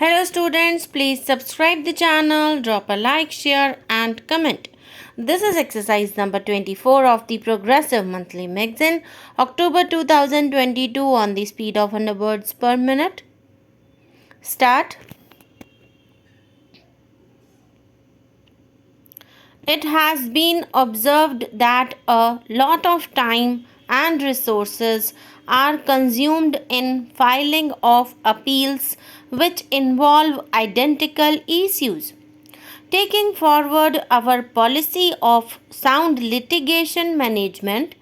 Hello students, please subscribe the channel, drop a like, share and comment. This is exercise number 24 of the Progressive Monthly Magazine, October 2022 on the speed of 100 words per minute. Start. It has been observed that a lot of time and resources are consumed in filing of appeals which involve identical issues. Taking forward our policy of sound litigation management,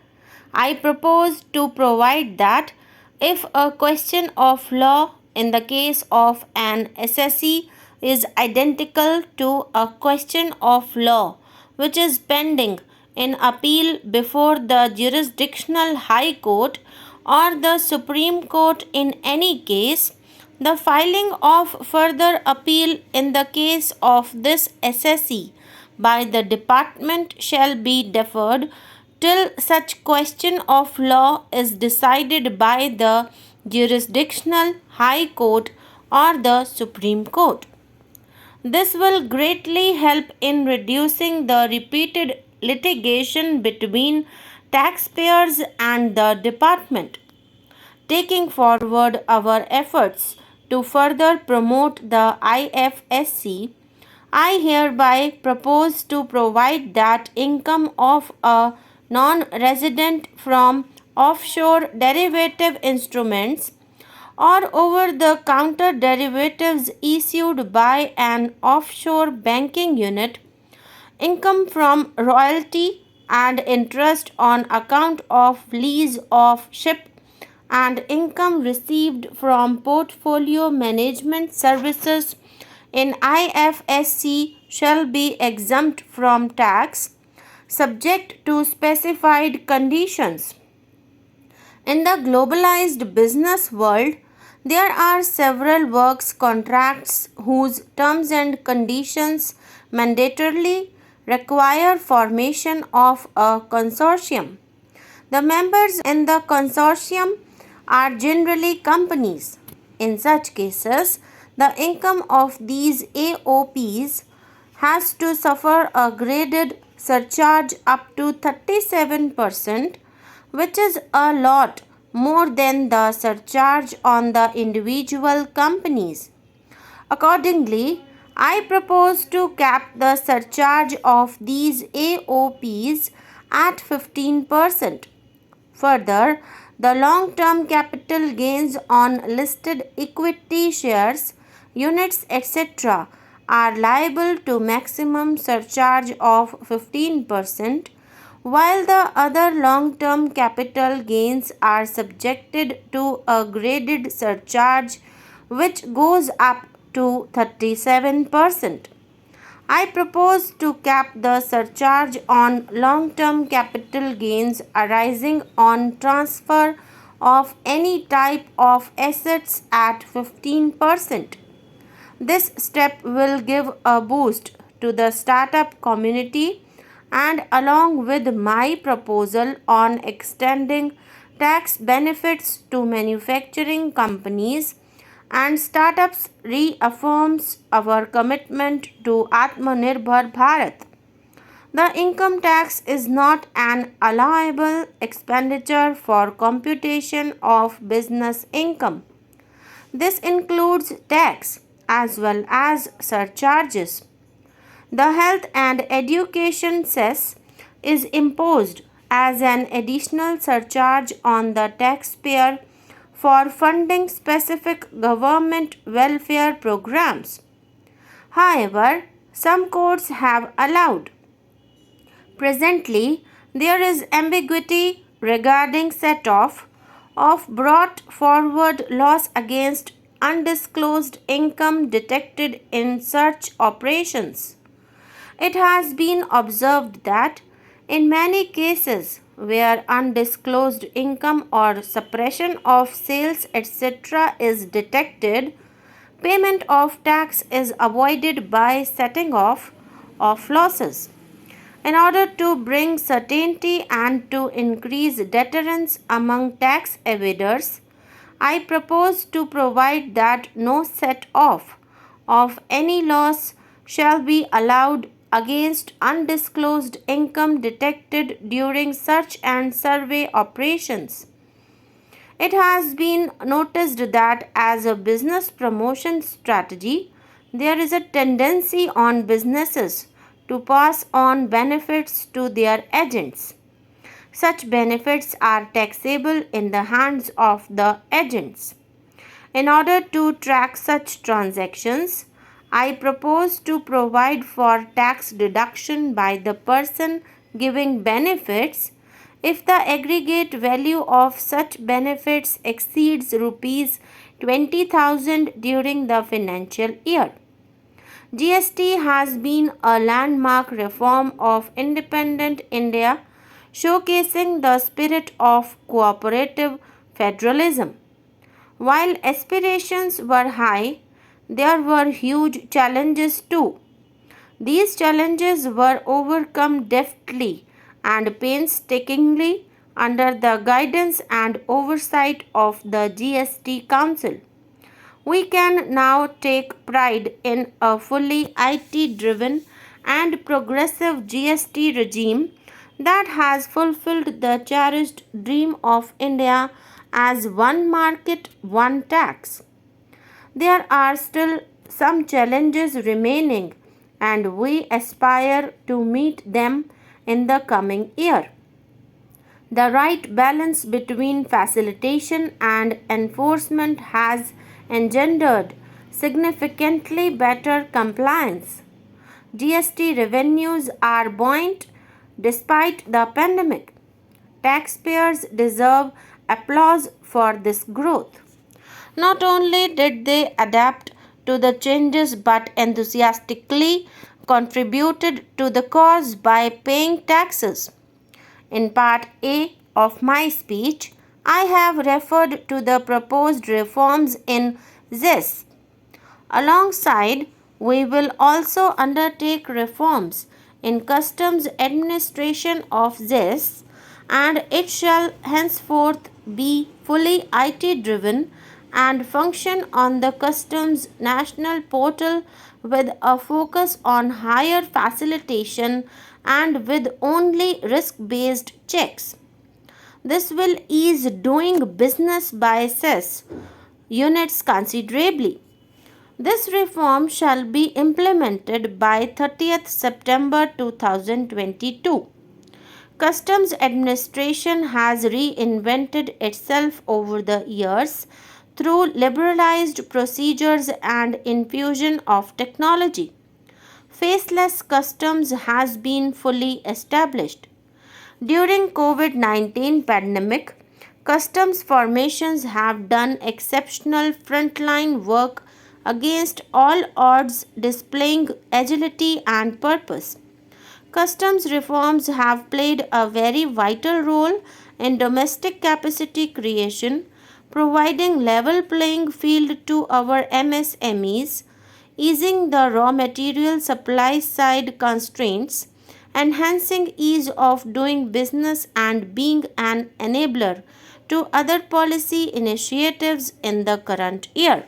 I propose to provide that if a question of law in the case of an SSE is identical to a question of law which is pending in appeal before the jurisdictional High Court or the Supreme Court in any case, the filing of further appeal in the case of this SSE by the department shall be deferred till such question of law is decided by the jurisdictional High Court or the Supreme Court. This will greatly help in reducing the repeated litigation between taxpayers and the department. Taking forward our efforts to further promote the IFSC, I hereby propose to provide that income of a non-resident from offshore derivative instruments or over-the-counter derivatives issued by an offshore banking unit, income from royalty and interest on account of lease of ship, and income received from portfolio management services in IFSC shall be exempt from tax, subject to specified conditions. In the globalized business world, there are several works contracts whose terms and conditions mandatorily require formation of a consortium. The members in the consortium are generally companies. In such cases, the income of these AOPs has to suffer a graded surcharge up to 37%, which is a lot more than the surcharge on the individual companies. Accordingly, I propose to cap the surcharge of these AOPs at 15%. Further, the long-term capital gains on listed equity shares, units, etc. are liable to maximum surcharge of 15%, while the other long-term capital gains are subjected to a graded surcharge which goes up to 37%. I propose to cap the surcharge on long-term capital gains arising on transfer of any type of assets at 15%. This step will give a boost to the startup community, and along with my proposal on extending tax benefits to manufacturing companies and startups, reaffirms our commitment to Atmanirbhar Bharat. The income tax is not an allowable expenditure for computation of business income. This includes tax as well as surcharges. The health and education cess is imposed as an additional surcharge on the taxpayer for funding specific government welfare programs. However, some courts have allowed. Presently, there is ambiguity regarding set-off of brought forward loss against undisclosed income detected in such operations. It has been observed that in many cases where undisclosed income or suppression of sales etc. is detected, payment of tax is avoided by setting off of losses. In order to bring certainty and to increase deterrence among tax evaders, I propose to provide that no set off of any loss shall be allowed against undisclosed income detected during search and survey operations. It has been noticed that as a business promotion strategy, there is a tendency on businesses to pass on benefits to their agents. Such benefits are taxable in the hands of the agents. In order to track such transactions, I propose to provide for tax deduction by the person giving benefits if the aggregate value of such benefits exceeds rupees 20,000 during the financial year. GST has been a landmark reform of independent India, showcasing the spirit of cooperative federalism. While aspirations were high, there were huge challenges too. These challenges were overcome deftly and painstakingly under the guidance and oversight of the GST Council. We can now take pride in a fully IT driven and progressive GST regime that has fulfilled the cherished dream of India as one market, one tax. There are still some challenges remaining, and we aspire to meet them in the coming year. The right balance between facilitation and enforcement has engendered significantly better compliance. GST revenues are buoyant despite the pandemic. Taxpayers deserve applause for this growth. Not only did they adapt to the changes but enthusiastically contributed to the cause by paying taxes. In part A of my speech, I have referred to the proposed reforms in this. Alongside, we will also undertake reforms in customs administration of this, and it shall henceforth be fully IT driven and function on the customs national portal with a focus on higher facilitation and with only risk based checks. This will ease doing business by cess units considerably. This reform shall be implemented by 30th September 2022. Customs administration has reinvented itself over the years through liberalized procedures and infusion of technology. Faceless customs has been fully established. During COVID-19 pandemic, customs formations have done exceptional frontline work against all odds, displaying agility and purpose. Customs reforms have played a very vital role in domestic capacity creation, providing level playing field to our MSMEs, easing the raw material supply side constraints, enhancing ease of doing business and being an enabler to other policy initiatives in the current year.